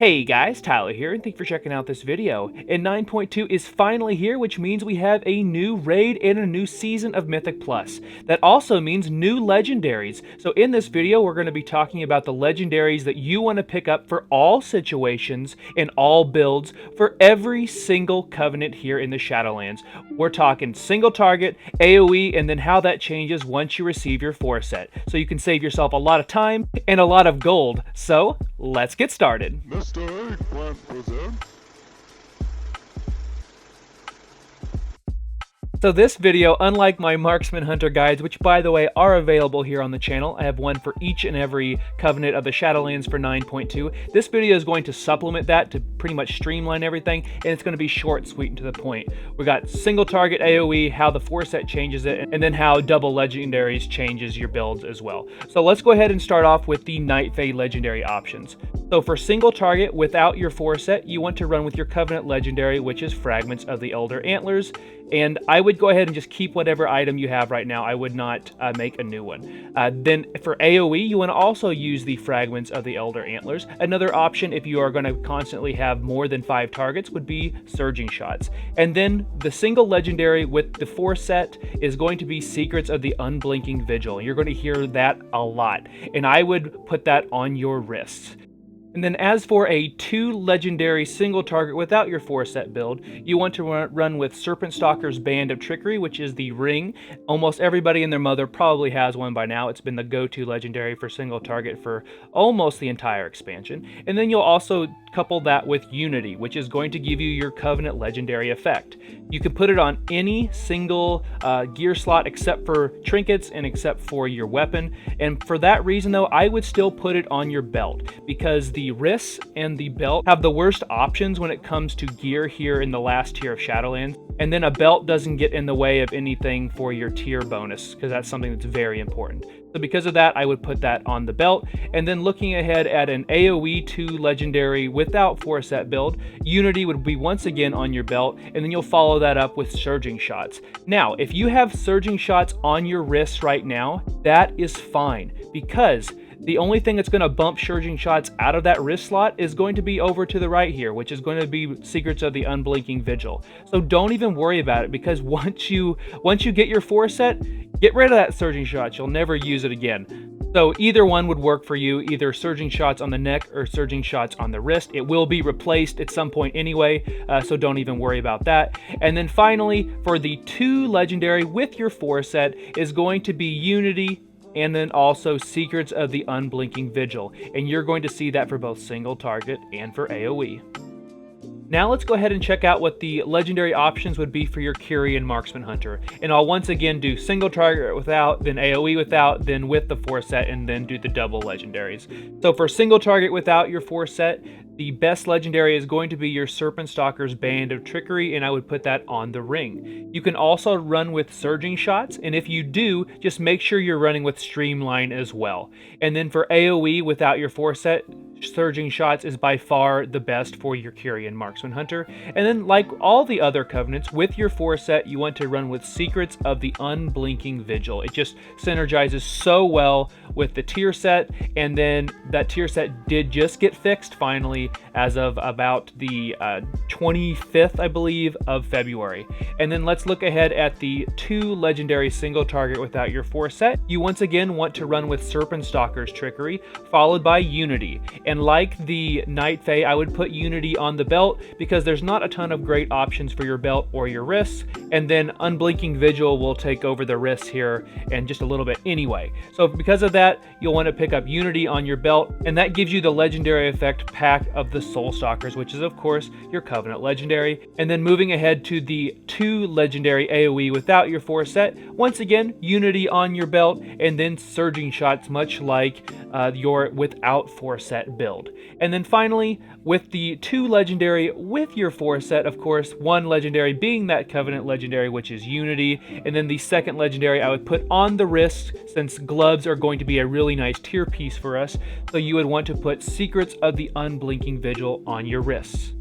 Hey guys, Tyler here, and thanks for checking out this video. And 9.2 is finally here, which means we have a new raid and a new season of Mythic Plus. That also means new Legendaries. So in this video, we're going to be talking about the Legendaries that you want to pick up for all situations and all builds for every single Covenant here in the Shadowlands. We're talking single target, AOE, and then how that changes once you receive your 4-set. So you can save yourself a lot of time and a lot of gold. So let's get started. Mr. Eggplant presents. So this video, unlike my Marksman Hunter guides, which by the way are available here on the channel, I have one for each and every Covenant of the Shadowlands for 9.2. This video is going to supplement that to pretty much streamline everything, and it's going to be short, sweet, and to the point. We got single target AOE, how the 4-set changes it, and then how double Legendaries changes your builds as well. So let's go ahead and start off with the Night Fae Legendary options. So for single target without your 4-set, you want to run with your Covenant Legendary, which is Fragments of the Elder Antlers. And I would go ahead and just keep whatever item you have right now. I would not make a new one. Then for AoE, you want to also use the Fragments of the Elder Antlers. Another option, if you are going to constantly have more than 5 targets, would be Surging Shots. And then the single legendary with the 4-set is going to be Secrets of the Unblinking Vigil. You're going to hear that a lot. And I would put that on your wrists. And then as for a 2 legendary single target without your 4-set build, you want to run with Serpent Stalker's Band of Trickery, which is the ring. Almost everybody and their mother probably has one by now. It's been the go-to legendary for single target for almost the entire expansion. And then you'll also couple that with Unity, which is going to give you your Covenant legendary effect. You can put it on any single gear slot except for trinkets and except for your weapon. And for that reason though, I would still put it on your belt, because the wrists and the belt have the worst options when it comes to gear here in the last tier of Shadowlands. And then a belt doesn't get in the way of anything for your tier bonus, because that's something that's very important. So because of that, I would put that on the belt. And then looking ahead at an AoE 2 legendary without 4-set build, Unity would be once again on your belt, and then you'll follow that up with Surging Shots. Now, if you have Surging Shots on your wrists right now, that is fine, because the only thing that's going to bump Surging Shots out of that wrist slot is going to be over to the right here, which is going to be Secrets of the Unblinking Vigil. So don't even worry about it, because once you get your 4-set, get rid of that Surging Shots. You'll never use it again. So either one would work for you, either Surging Shots on the neck or Surging Shots on the wrist. It will be replaced at some point anyway, so don't even worry about that. And then finally, for the 2 legendary with your 4-set is going to be Unity, and then also Secrets of the Unblinking Vigil. And you're going to see that for both single target and for AoE. Now let's go ahead and check out what the legendary options would be for your Kyrian Marksman Hunter. And I'll once again do single target without, then AoE without, then with the 4-set, and then do the double legendaries. So for single target without your 4-set, the best legendary is going to be your Serpent Stalker's Band of Trickery, and I would put that on the ring. You can also run with Surging Shots, and if you do, just make sure you're running with Streamline as well. And then for AoE without your 4-set, Surging Shots is by far the best for your Kyrian Marksman Hunter. And then like all the other Covenants, with your 4-set, you want to run with Secrets of the Unblinking Vigil. It just synergizes so well with the tier set, and then that tier set did just get fixed finally as of about the 25th, I believe, of February. And then let's look ahead at the 2 legendary single target without your 4-set. You once again want to run with Serpent Stalker's Trickery, followed by Unity. And like the Night Fae, I would put Unity on the belt, because there's not a ton of great options for your belt or your wrists. And then Unblinking Vigil will take over the wrists here and just a little bit anyway. So because of that, you'll want to pick up Unity on your belt, and that gives you the legendary effect pack of the Soul Stalkers, which is of course your Covenant legendary. And then moving ahead to the 2 legendary AoE without your 4-set, once again Unity on your belt, and then Surging Shots, much like your without 4-set build. And then finally, with the 2 legendary with your 4-set, of course, 1 legendary being that Covenant legendary, which is Unity, and then the 2nd legendary I would put on the wrist, since gloves are going to be a really nice tier piece for us. So you would want to put Secrets of the Unblinking Vigil on your wrists.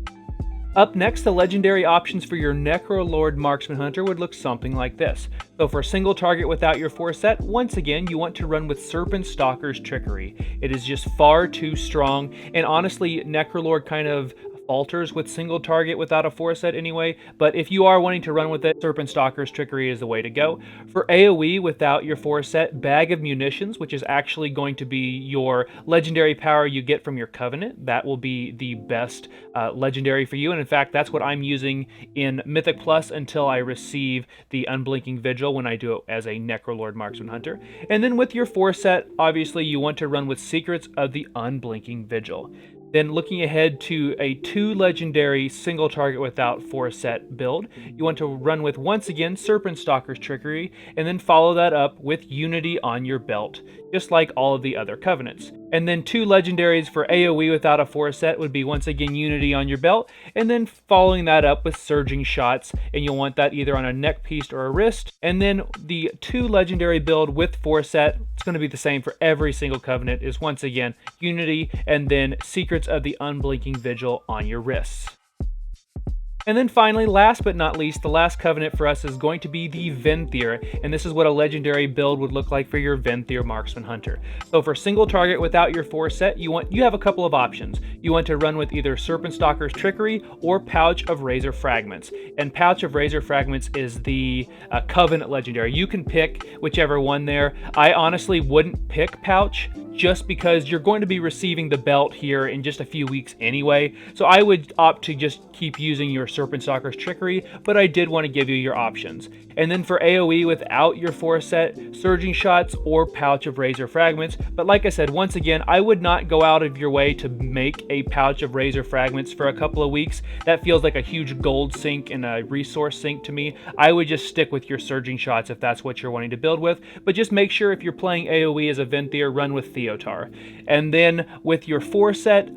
Up next, the legendary options for your Necrolord Marksman Hunter would look something like this. So for a single target without your 4 set, once again, you want to run with Serpent Stalker's Trickery. It is just far too strong, and honestly, Necrolord kind of falters with single target without a 4 set anyway, but if you are wanting to run with it, Serpent Stalker's Trickery is the way to go. For AoE without your 4 set, Bag of Munitions, which is actually going to be your legendary power you get from your Covenant. That will be the best legendary for you, and in fact, that's what I'm using in Mythic Plus until I receive the Unblinking Vigil when I do it as a Necrolord Marksman Hunter. And then with your 4 set, obviously you want to run with Secrets of the Unblinking Vigil. Then looking ahead to a 2 legendary single target without 4 set build, you want to run with, once again, Serpent Stalker's Trickery, and then follow that up with Unity on your belt, just like all of the other Covenants. And then 2 legendaries for AoE without a 4 set would be, once again, Unity on your belt, and then following that up with Surging Shots, and you'll want that either on a neck piece or a wrist. And then the 2 legendary build with 4 set, it's going to be the same for every single Covenant, is once again Unity, and then Secrets of the Unblinking Vigil on your wrists. And then finally, last but not least, the last Covenant for us is going to be the Venthyr, and this is what a legendary build would look like for your Venthyr Marksman Hunter. So for single target without your 4 set, you have a couple of options. You want to run with either Serpent Stalker's Trickery or Pouch of Razor Fragments. And Pouch of Razor Fragments is the Covenant legendary. You can pick whichever one there. I honestly wouldn't pick Pouch, just because you're going to be receiving the belt here in just a few weeks anyway. So I would opt to just keep using your Serpent Stalker's Trickery, but I did want to give you your options. And then for AoE without your 4 set, Surging Shots or Pouch of Razor Fragments. But like I said, once again, I would not go out of your way to make a Pouch of Razor Fragments for a couple of weeks. That feels like a huge gold sink and a resource sink to me. I would just stick with your Surging Shots if that's what you're wanting to build with. But just make sure if you're playing AoE as a Venthyr, run with Theotar. And then with your 4 set,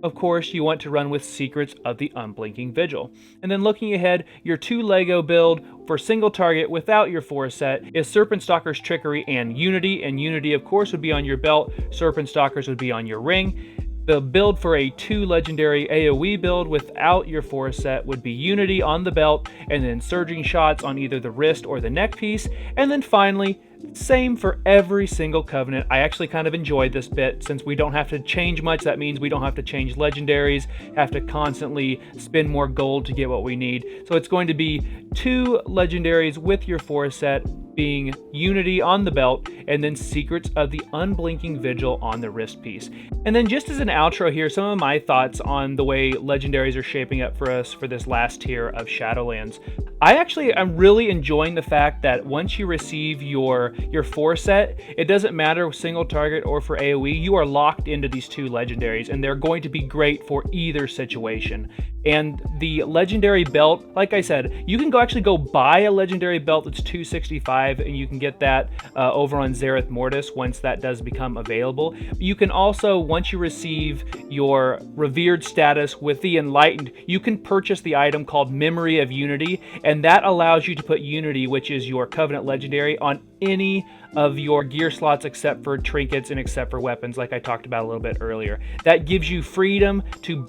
of course, you want to run with Secrets of the Unblinking Vigil. And then looking ahead, your 2 Lego build for single target without your 4 set is Serpent Stalker's Trickery and Unity, of course, would be on your belt. Serpent Stalker's would be on your ring. The build for a 2 legendary AoE build without your 4 set would be Unity on the belt, and then Surging Shots on either the wrist or the neck piece. And then finally, same for every single Covenant. I actually kind of enjoyed this bit since we don't have to change much. That means we don't have to change legendaries, have to constantly spend more gold to get what we need. So it's going to be 2 legendaries with your 4 set, being Unity on the belt, and then Secrets of the Unblinking Vigil on the wrist piece. And then just as an outro here, some of my thoughts on the way legendaries are shaping up for us for this last tier of Shadowlands. I'm really enjoying the fact that once you receive your 4 set, it doesn't matter single target or for AoE, you are locked into these 2 legendaries, and they're going to be great for either situation. And the legendary belt, like I said, you can actually go buy a legendary belt that's 265, and you can get that over on Zereth Mortis once that does become available. You can also, once you receive your revered status with the Enlightened, you can purchase the item called Memory of Unity, and that allows you to put Unity, which is your Covenant legendary, on any of your gear slots except for trinkets and except for weapons, like I talked about a little bit earlier. That gives you freedom to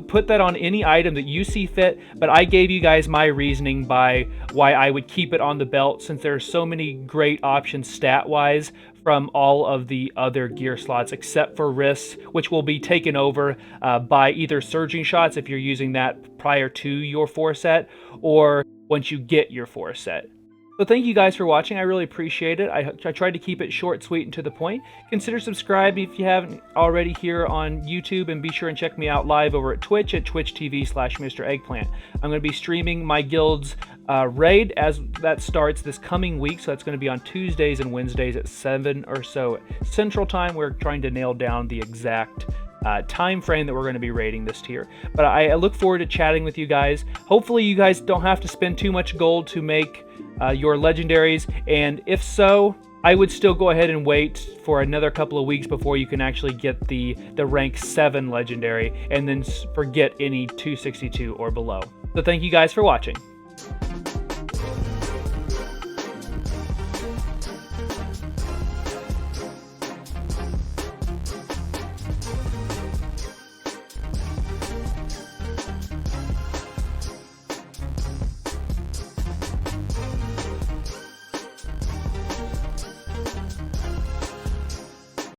put that on any item that you see fit, but I gave you guys my reasoning by why I would keep it on the belt, since there are so many great options stat-wise from all of the other gear slots except for wrists, which will be taken over by either Surging Shots if you're using that prior to your 4 set, or once you get your 4 set. So thank you guys for watching. I really appreciate it. I tried to keep it short, sweet, and to the point. Consider subscribing if you haven't already here on YouTube, and be sure and check me out live over at Twitch at twitch.tv/Mr. Eggplant. I'm going to be streaming my guild's raid as that starts this coming week, so that's going to be on Tuesdays and Wednesdays at 7 or so Central Time. We're trying to nail down the exact time frame that we're going to be raiding this tier. But I look forward to chatting with you guys. Hopefully you guys don't have to spend too much gold to make your legendaries, and if so, I would still go ahead and wait for another couple of weeks before you can actually get the rank 7 legendary, and then forget any 262 or below. So thank you guys for watching.